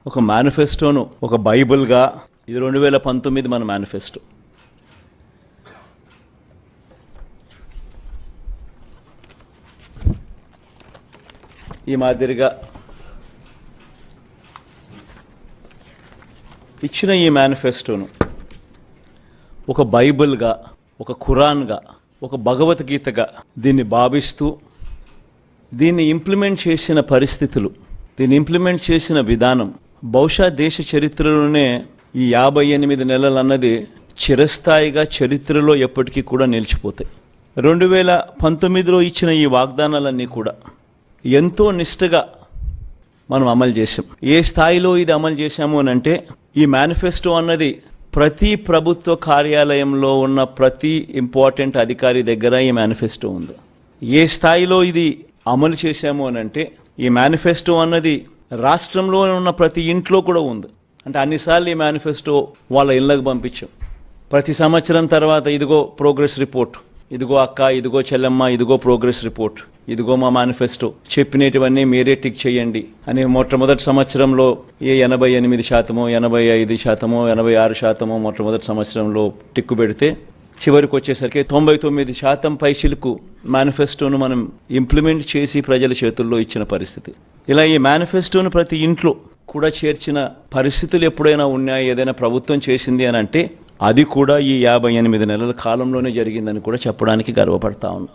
ఒక మేనిఫెస్టోను ఒక బైబిల్గా, ఇది 2019 మన మేనిఫెస్టో. ఈ మాదిరిగా ఇచ్చిన ఈ మేనిఫెస్టోను ఒక బైబిల్గా, ఒక ఖురాన్గా, ఒక భగవద్గీతగా దీన్ని భావిస్తూ దీన్ని ఇంప్లిమెంట్ చేసిన పరిస్థితులు, దీన్ని ఇంప్లిమెంట్ చేసిన విధానం బహుశా దేశ చరిత్రలోనే ఈ 58 నెలలు అన్నది చిరస్థాయిగా చరిత్రలో ఎప్పటికీ కూడా నిలిచిపోతాయి. 2019లో ఇచ్చిన ఈ వాగ్దానాలన్నీ కూడా ఎంతో నిష్ఠగా మనం అమలు చేశాం. ఏ స్థాయిలో ఇది అమలు చేశాము అనంటే, ఈ మేనిఫెస్టో అన్నది ప్రతి ప్రభుత్వ కార్యాలయంలో ఉన్న ప్రతి ఇంపార్టెంట్ అధికారి దగ్గర ఈ మేనిఫెస్టో ఉంది. ఏ స్థాయిలో ఇది అమలు చేశాము అనంటే, ఈ మేనిఫెస్టో అన్నది రాష్ట్రంలో ఉన్న ప్రతి ఇంట్లో కూడా ఉంది. అంటే అన్నిసార్లు ఈ మేనిఫెస్టో వాళ్ళ ఇళ్లకు పంపించాం. ప్రతి సంవత్సరం తర్వాత ఇదిగో ప్రోగ్రెస్ రిపోర్ట్, ఇదిగో అక్క, ఇదిగో చెల్లెమ్మ, ఇదిగో ప్రోగ్రెస్ రిపోర్ట్, ఇదిగో మా మేనిఫెస్టో, చెప్పినటువన్నీ మీరే టిక్ చేయండి అని మొట్టమొదటి సంవత్సరంలో 88%, 85%, 86% మొట్టమొదటి సంవత్సరంలో టిక్కు పెడితే, చివరికి వచ్చేసరికి 99% పైచిలకు మేనిఫెస్టోను మనం ఇంప్లిమెంట్ చేసి ప్రజల చేతుల్లో ఇచ్చిన పరిస్థితి. ఇలా ఈ మేనిఫెస్టోను ప్రతి ఇంట్లో కూడా చేర్చిన పరిస్థితులు ఎప్పుడైనా ఉన్నాయా, ఏదైనా ప్రభుత్వం చేసింది అని అంటే అది కూడా ఈ 58 నెలల కాలంలోనే జరిగిందని కూడా చెప్పడానికి గర్వపడతా ఉన్నాం.